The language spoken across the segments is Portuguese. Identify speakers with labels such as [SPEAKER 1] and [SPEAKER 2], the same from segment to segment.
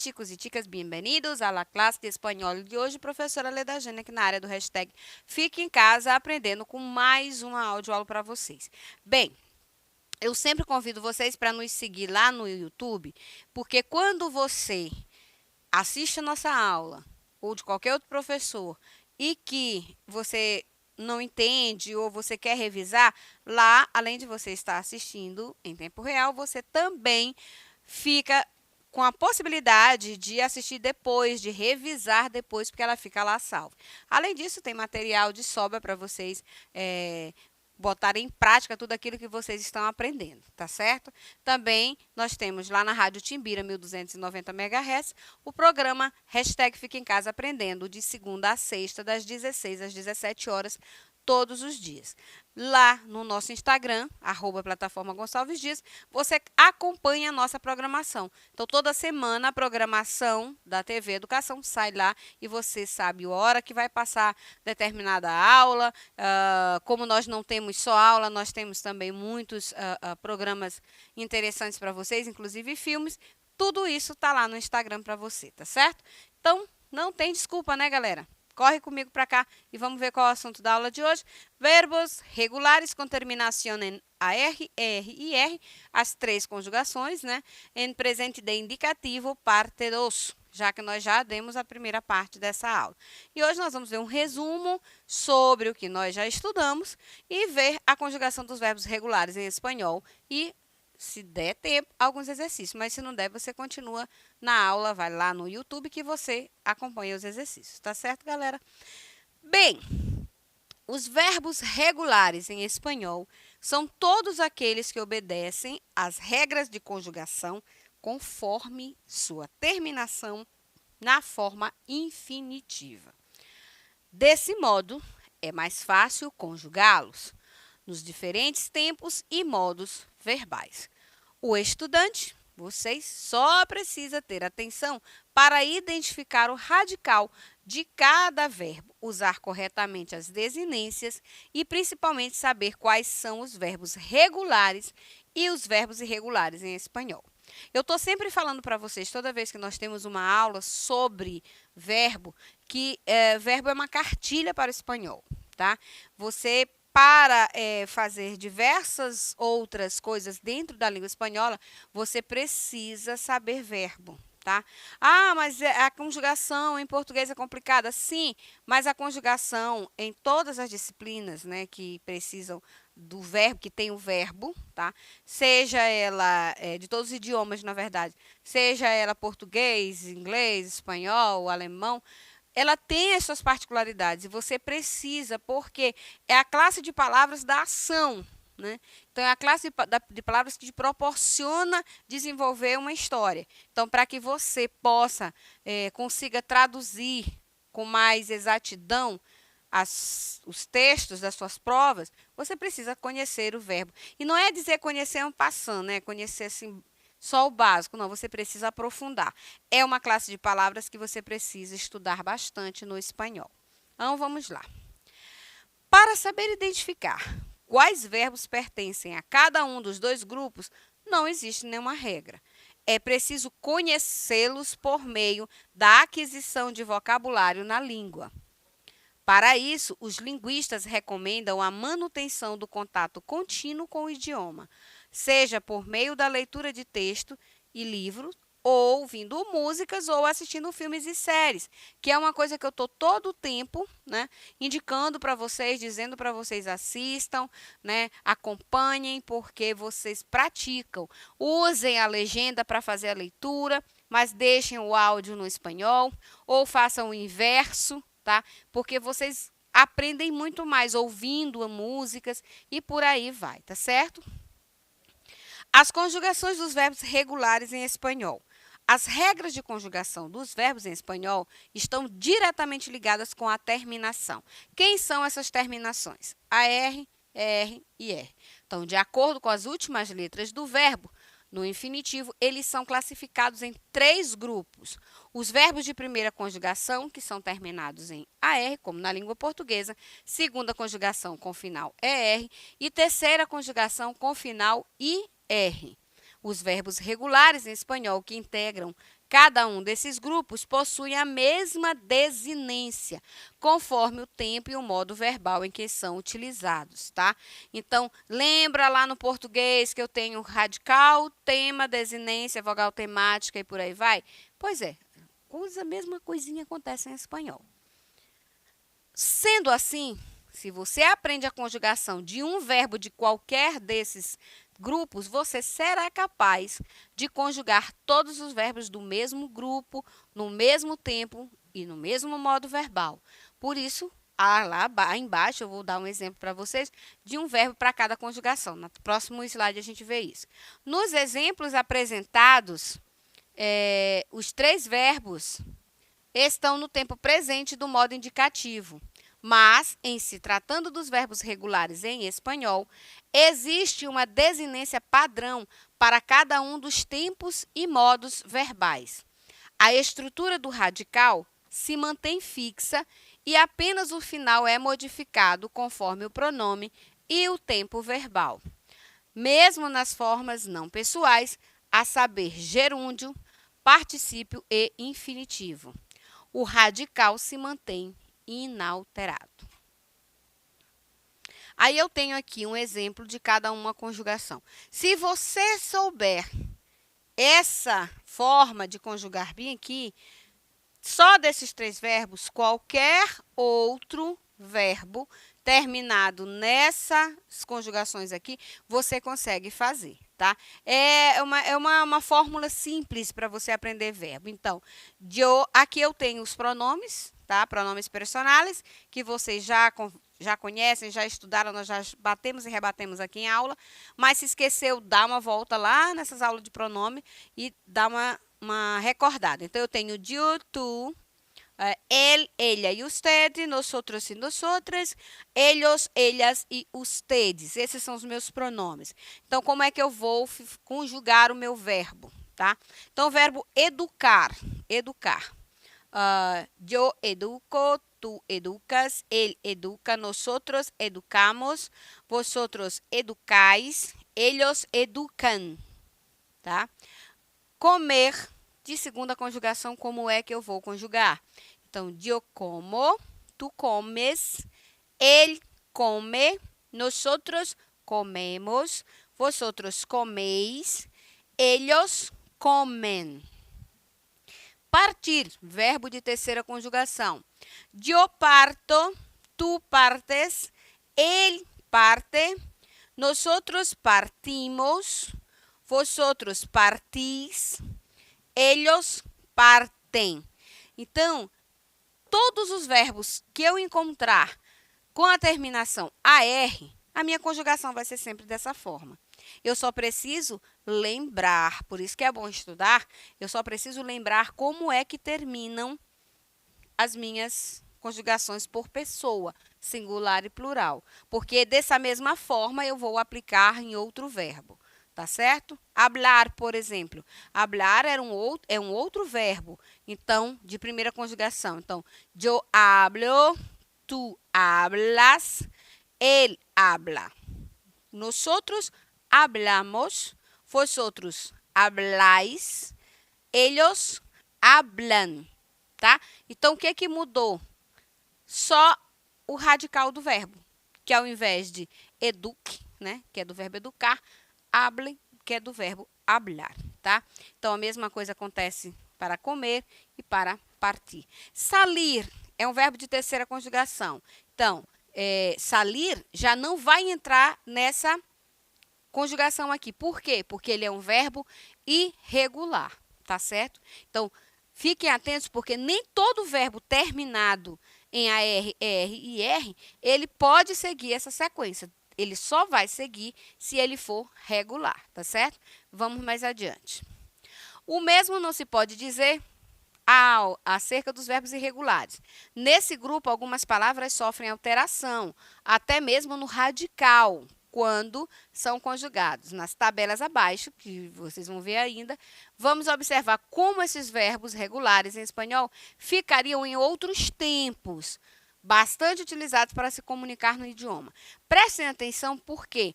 [SPEAKER 1] chicos e chicas, bem-vindos à la classe de espanhol de hoje. Professora Leda Jane aqui na área do hashtag Fique em Casa aprendendo com mais uma audioaula para vocês. Bem, eu sempre convido vocês para nos seguir lá no YouTube, porque quando você assiste a nossa aula ou de qualquer outro professor e que você não entende ou você quer revisar, lá, além de você estar assistindo em tempo real, você também fica com a possibilidade de assistir depois, de revisar depois, porque ela fica lá salva. Além disso, tem material de sobra para vocês botarem em prática tudo aquilo que vocês estão aprendendo, tá certo? Também nós temos lá na Rádio Timbira, 1290 MHz, o programa hashtag Fica em Casa Aprendendo, de segunda a sexta, das 16 às 17 horas, todos os dias. Lá no nosso Instagram, @plataforma Gonçalves Dias, você acompanha a nossa programação. Então, toda semana a programação da TV Educação sai lá e você sabe a hora que vai passar determinada aula. Como nós não temos só aula, nós temos também muitos programas interessantes para vocês, inclusive filmes. Tudo isso está lá no Instagram para você, tá certo? Então, não tem desculpa, né, galera? Corre comigo para cá e vamos ver qual é o assunto da aula de hoje. Verbos regulares com terminação em AR, ER e R, as três conjugações, né? Em presente de indicativo, parte 2, já que nós já demos a primeira parte dessa aula. E hoje nós vamos ver um resumo sobre o que nós já estudamos e ver a conjugação dos verbos regulares em espanhol e, se der tempo, alguns exercícios, mas se não der, você continua na aula, vai lá no YouTube que você acompanha os exercícios, tá certo, galera? Bem, os verbos regulares em espanhol são todos aqueles que obedecem às regras de conjugação conforme sua terminação na forma infinitiva. Desse modo, é mais fácil conjugá-los nos diferentes tempos e modos verbais. O estudante, vocês, só precisa ter atenção para identificar o radical de cada verbo, usar corretamente as desinências e principalmente saber quais são os verbos regulares e os verbos irregulares em espanhol. Eu estou sempre falando para vocês, toda vez que nós temos uma aula sobre verbo, que verbo é uma cartilha para o espanhol, tá? Você para fazer diversas outras coisas dentro da língua espanhola, você precisa saber verbo, tá? Ah, mas a conjugação em português é complicada. Sim, mas a conjugação em todas as disciplinas, né, que precisam do verbo, que tem o verbo, tá? Seja ela de todos os idiomas, na verdade, seja ela português, inglês, espanhol, alemão, ela tem as suas particularidades e você precisa, porque é a classe de palavras da ação, né? Então, é a classe de palavras que te proporciona desenvolver uma história. Então, para que você possa, consiga traduzir com mais exatidão os textos das suas provas, você precisa conhecer o verbo. E não é dizer conhecer um passando, né? Conhecer assim, só o básico, não, você precisa aprofundar. É uma classe de palavras que você precisa estudar bastante no espanhol. Então, vamos lá. Para saber identificar quais verbos pertencem a cada um dos dois grupos, não existe nenhuma regra. É preciso conhecê-los por meio da aquisição de vocabulário na língua. Para isso, os linguistas recomendam a manutenção do contato contínuo com o idioma, seja por meio da leitura de texto e livros, ou ouvindo músicas ou assistindo filmes e séries, que é uma coisa que eu estou todo o tempo, né, indicando para vocês, dizendo para vocês assistam, né, acompanhem, porque vocês praticam. Usem a legenda para fazer a leitura, mas deixem o áudio no espanhol, ou façam o inverso, tá? Porque vocês aprendem muito mais ouvindo músicas e por aí vai, tá certo? As conjugações dos verbos regulares em espanhol. As regras de conjugação dos verbos em espanhol estão diretamente ligadas com a terminação. Quem são essas terminações? AR, ER e R. Então, de acordo com as últimas letras do verbo, no infinitivo, eles são classificados em 3 grupos. Os verbos de primeira conjugação, que são terminados em AR, como na língua portuguesa, segunda conjugação com final ER e terceira conjugação com final IR. Os verbos regulares em espanhol que integram Cada um desses grupos possui a mesma desinência, conforme o tempo e o modo verbal em que são utilizados, tá? Então, lembra lá no português que eu tenho radical, tema, desinência, vogal temática e por aí vai? Pois é, a mesma coisinha acontece em espanhol. Sendo assim, se você aprende a conjugação de um verbo de qualquer desses grupos, você será capaz de conjugar todos os verbos do mesmo grupo, no mesmo tempo e no mesmo modo verbal. Por isso, lá embaixo eu vou dar um exemplo para vocês de um verbo para cada conjugação. No próximo slide a gente vê isso. Nos exemplos apresentados, os 3 verbos estão no tempo presente do modo indicativo. Mas, em se tratando dos verbos regulares em espanhol, existe uma desinência padrão para cada um dos tempos e modos verbais. A estrutura do radical se mantém fixa e apenas o final é modificado conforme o pronome e o tempo verbal. Mesmo nas formas não pessoais, a saber, gerúndio, particípio e infinitivo, o radical se mantém inalterado. Aí eu tenho aqui um exemplo de cada uma conjugação. Se você souber essa forma de conjugar bem aqui, só desses 3 verbos, qualquer outro verbo terminado nessas conjugações aqui, você consegue fazer, tá? É uma fórmula simples para você aprender verbo. Então, aqui eu tenho os pronomes, tá? Pronomes personais, que vocês já conhecem, já estudaram, nós já batemos e rebatemos aqui em aula, mas se esqueceu, dá uma volta lá nessas aulas de pronome e dá uma recordada. Então, eu tenho eu, tu, él, ella e usted, nosotros e nosotras, ellos, ellas e ustedes. Esses são os meus pronomes. Então, como é que eu vou conjugar o meu verbo, tá? Então, o verbo educar, educar. Eu educo, tú educas, él educa, nosotros educamos, vosotros educáis, ellos educan, tá? Comer, de segunda conjugação, como é que eu vou conjugar? Então, eu como, tu comes, él come, nosotros comemos, vosotros coméis, ellos comen. Partir, verbo de terceira conjugação. Eu parto, tu partes, él parte, nosotros partimos, vosotros partís, ellos partem. Então, todos os verbos que eu encontrar com a terminação AR, a minha conjugação vai ser sempre dessa forma. Eu só preciso lembrar, por isso que é bom estudar, eu só preciso lembrar como é que terminam as minhas conjugações por pessoa, singular e plural. Porque dessa mesma forma eu vou aplicar em outro verbo. Tá certo? Hablar, por exemplo. Hablar é um outro verbo, então, de primeira conjugação. Então, eu hablo, tu hablas, él habla. Nosotros hablamos, vosotros habláis, ellos hablan, tá? Então, o que que mudou? Só o radical do verbo, que ao invés de eduque, né, que é do verbo educar, hable, que é do verbo hablar, tá? Então, a mesma coisa acontece para comer e para partir. Salir é um verbo de terceira conjugação. Então, salir já não vai entrar nessa conjugação aqui. Por quê? Porque ele é um verbo irregular, tá certo? Então, fiquem atentos, porque nem todo verbo terminado em AR, ER e R, ele pode seguir essa sequência. Ele só vai seguir se ele for regular, tá certo? Vamos mais adiante. O mesmo não se pode dizer acerca dos verbos irregulares. Nesse grupo, algumas palavras sofrem alteração, até mesmo no radical, quando são conjugados. Nas tabelas abaixo, que vocês vão ver ainda, vamos observar como esses verbos regulares em espanhol ficariam em outros tempos, bastante utilizados para se comunicar no idioma. Prestem atenção porque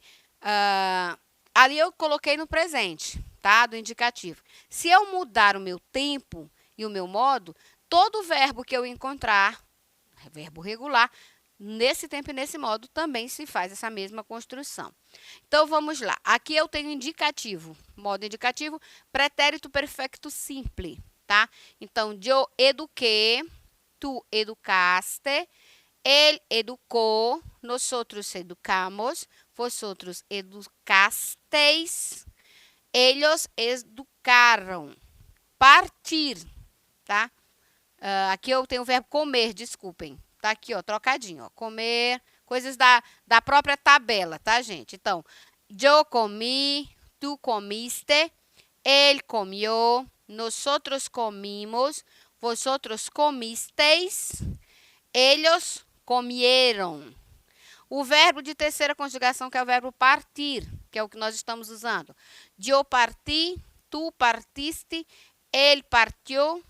[SPEAKER 1] ali eu coloquei no presente, tá? Do indicativo. Se eu mudar o meu tempo e o meu modo, todo verbo que eu encontrar, verbo regular, nesse tempo e nesse modo, também se faz essa mesma construção. Então, vamos lá. Aqui eu tenho indicativo, modo indicativo, pretérito perfeito simple, tá? Então, eu eduquei, tu educaste, ele educou, nosotros educamos, vosotros educasteis, ellos educaram. Partir, tá? Aqui eu tenho o verbo comer, desculpem. Tá aqui, ó, trocadinho, ó. Comer, coisas da própria tabela, tá, gente? Então, eu comi, tu comiste, ele comió, nosotros comimos, vosotros comisteis, ellos comieron. O verbo de terceira conjugação, que é o verbo partir, que é o que nós estamos usando. Eu parti, tu partiste, ele partió,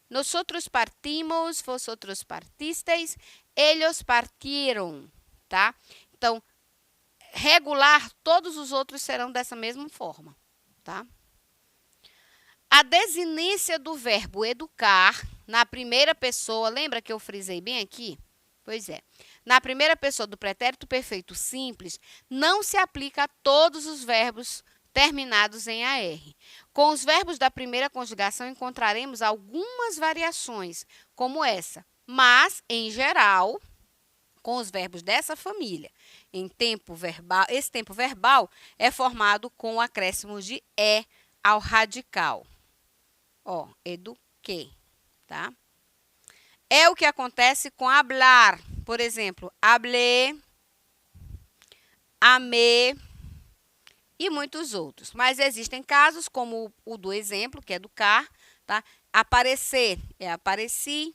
[SPEAKER 1] nosotros partimos, vosotros partisteis, ellos partieron, tá? Então, regular, todos os outros serão dessa mesma forma, tá? A desinência do verbo educar, na primeira pessoa, lembra que eu frisei bem aqui? Pois é. Na primeira pessoa do pretérito perfeito simples, não se aplica a todos os verbos terminados em AR. Com os verbos da primeira conjugação, encontraremos algumas variações, como essa, mas, em geral, com os verbos dessa família, em tempo verbal, esse tempo verbal é formado com o acréscimo de E ao radical. Ó, eduquei, tá? É o que acontece com hablar, por exemplo, hablé, amé e muitos outros. Mas existem casos como o do exemplo, que é educar, tá? Aparecer é apareci,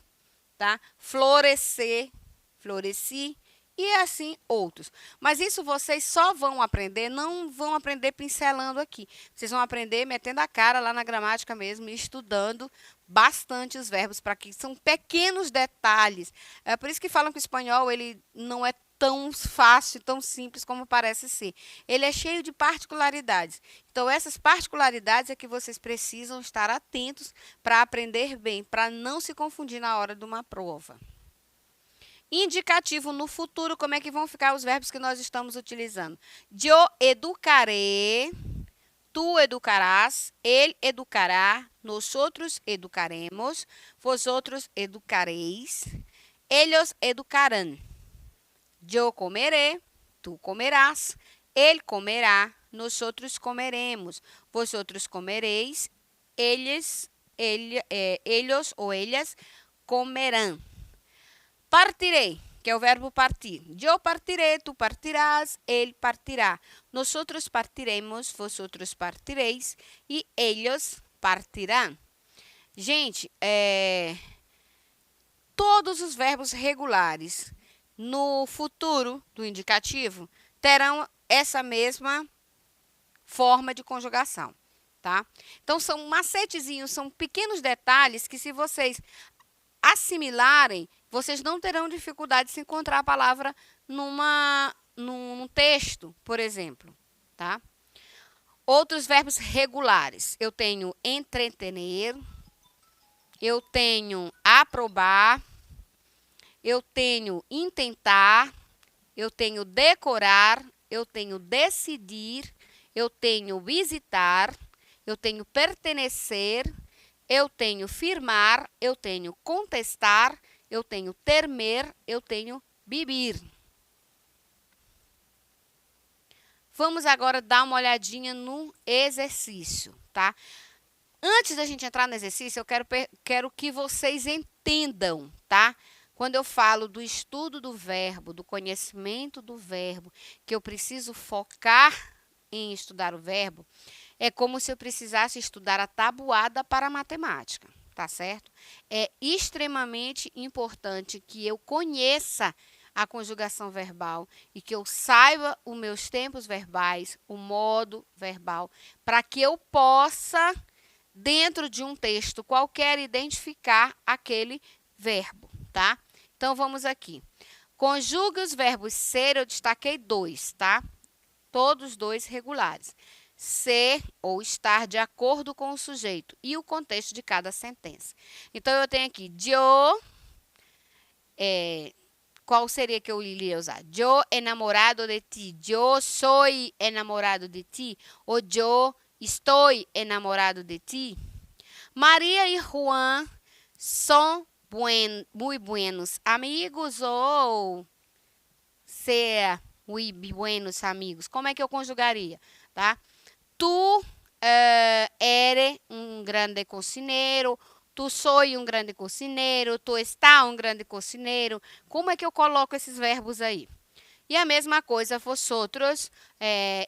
[SPEAKER 1] tá? Florescer, floresci e assim outros. Mas isso vocês só vão aprender, não vão aprender pincelando aqui. Vocês vão aprender metendo a cara lá na gramática mesmo e estudando bastante os verbos, para que são pequenos detalhes. É por isso que falam que o espanhol ele não é tão fácil, tão simples como parece ser. Ele é cheio de particularidades. Então, essas particularidades é que vocês precisam estar atentos para aprender bem, para não se confundir na hora de uma prova. Indicativo no futuro, como é que vão ficar os verbos que nós estamos utilizando? Eu educaré, tu educarás, ele educará, nosotros educaremos, vosotros educareis, ellos educarán. Eu comeré, tu comerás, ele comerá, nosotros comeremos, vosotros comereis, ellos ou ellas comerão. Partirei, que é o verbo partir. Eu partirei, tu partirás, ele partirá. Nosotros partiremos, vosotros partireis e ellos partirão. Gente, todos os verbos regulares no futuro do indicativo terão essa mesma forma de conjugação, tá? Então, são macetezinhos, são pequenos detalhes que, se vocês assimilarem, vocês não terão dificuldade de se encontrar a palavra num texto, por exemplo, tá? Outros verbos regulares. Eu tenho entretener, eu tenho aprobar, eu tenho intentar, eu tenho decorar, eu tenho decidir, eu tenho visitar, eu tenho pertencer, eu tenho firmar, eu tenho contestar, eu tenho temer, eu tenho beber. Vamos agora dar uma olhadinha no exercício, tá? Antes da gente entrar no exercício, eu quero que vocês entendam, tá? Quando eu falo do estudo do verbo, do conhecimento do verbo, que eu preciso focar em estudar o verbo, é como se eu precisasse estudar a tabuada para a matemática, tá certo? É extremamente importante que eu conheça a conjugação verbal e que eu saiba os meus tempos verbais, o modo verbal, para que eu possa, dentro de um texto qualquer, identificar aquele verbo, tá? Então, vamos aqui. Conjugue os verbos ser, eu destaquei 2, tá? Todos 2 regulares. ser ou estar de acordo com o sujeito e o contexto de cada sentença. Então, eu tenho aqui, yo, qual seria que eu iria usar? Yo enamorado de ti, yo soy enamorado de ti, ou yo estoy enamorado de ti. Maria e Juan são muy buenos amigos ou ser muy buenos amigos. Como é que eu conjugaria, tá? Tu eres um grande cozinheiro, tu soy um grande cozinheiro, tu está um grande cozinheiro. Como é que eu coloco esses verbos aí? E a mesma coisa, vosotros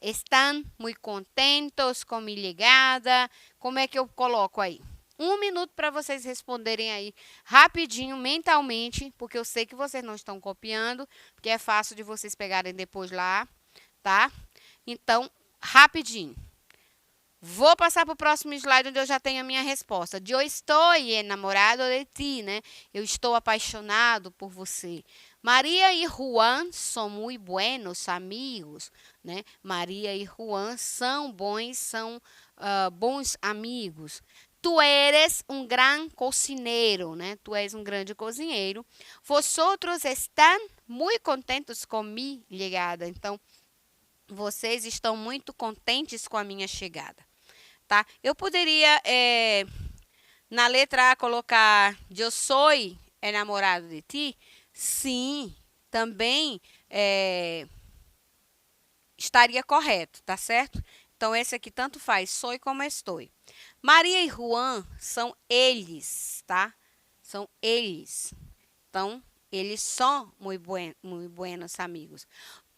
[SPEAKER 1] estão muito contentos com minha chegada. Como é que eu coloco aí? 1 minuto para vocês responderem aí rapidinho, mentalmente, porque eu sei que vocês não estão copiando, porque é fácil de vocês pegarem depois lá, tá? Então, rapidinho. Vou passar para o próximo slide, onde eu já tenho a minha resposta. Eu estou enamorado de ti, né? Eu estou apaixonado por você. Maria e Juan são muito buenos amigos, né? Maria e Juan são bons amigos. Tu eres um gran cozinheiro, né? Tu és um grande cozinheiro. Vosotros están muito contentes com minha chegada. Então, vocês estão muito contentes com a minha chegada, tá? Eu poderia, na letra A, colocar eu sou enamorado de ti? Sim, também estaria correto, tá certo? Então, esse aqui tanto faz, sou como estou. Maria e Juan são eles, tá? São eles. Então, eles são muito buenos amigos.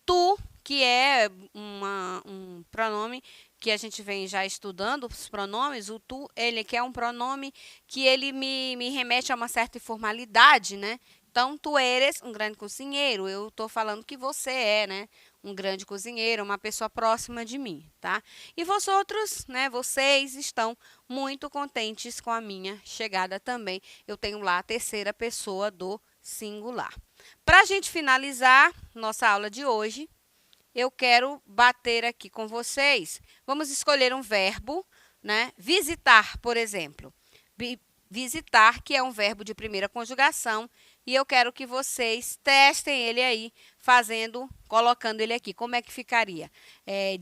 [SPEAKER 1] Tu, que é um pronome que a gente vem já estudando, os pronomes, o tu, ele que é um pronome que ele me remete a uma certa informalidade, né? Então, tu eres um grande cozinheiro. Eu estou falando que você é, né? Um grande cozinheiro, uma pessoa próxima de mim, tá? E vosotros, né? Vocês estão muito contentes com a minha chegada também. Eu tenho lá a terceira pessoa do singular. Para a gente finalizar nossa aula de hoje, eu quero bater aqui com vocês. Vamos escolher um verbo, né? Visitar, por exemplo. Visitar, que é um verbo de primeira conjugação, e eu quero que vocês testem ele aí, colocando ele aqui. Como é que ficaria?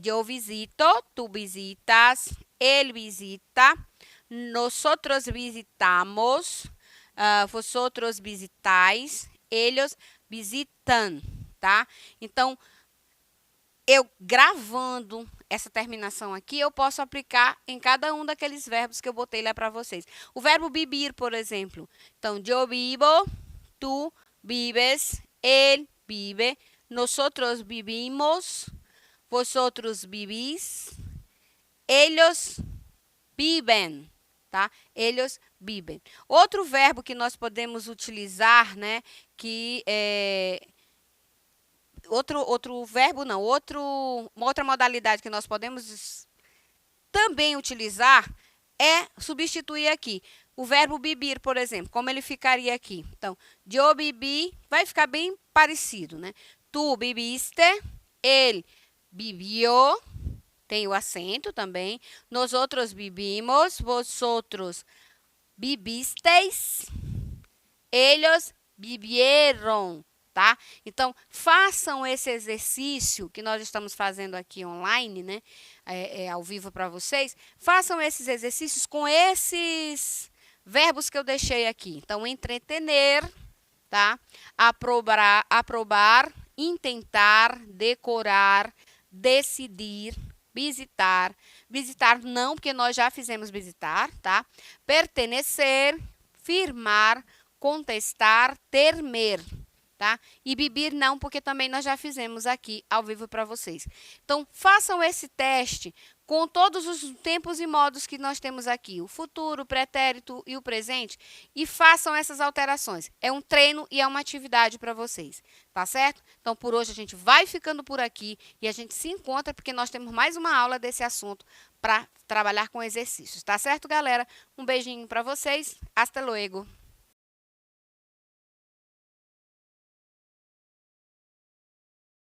[SPEAKER 1] Eu visito, tu visitas, ele visita, nosotros visitamos, vosotros visitáis, ellos visitan, tá? Então, eu gravando essa terminação aqui, eu posso aplicar em cada um daqueles verbos que eu botei lá para vocês. O verbo vivir, por exemplo. Então, eu vivo, tu vives, ele vive, nosotros vivimos, vosotros vivís, ellos viven, tá? Ellos viven. Outro verbo que nós podemos utilizar, né, que uma outra modalidade que nós podemos também utilizar é substituir aqui. O verbo beber, por exemplo, como ele ficaria aqui? Então, eu bebi, vai ficar bem parecido, né? Tu bebiste, ele bebió, tem o acento também. Nós outros bebimos, vosotros bebisteis, ellos bebieron. Tá? Então, façam esse exercício que nós estamos fazendo aqui online, né? Ao vivo para vocês. Façam esses exercícios com esses verbos que eu deixei aqui. Então, entretener, tá? Aprovar, intentar, decorar, decidir, visitar. Visitar não, porque nós já fizemos visitar, tá? Pertenecer, firmar, contestar, temer. Tá? E beber não, porque também nós já fizemos aqui ao vivo para vocês. Então, façam esse teste com todos os tempos e modos que nós temos aqui, o futuro, o pretérito e o presente, e façam essas alterações. É um treino e é uma atividade para vocês, tá certo? Então, por hoje a gente vai ficando por aqui e a gente se encontra porque nós temos mais uma aula desse assunto para trabalhar com exercícios, tá certo, galera? Um beijinho para vocês, hasta luego!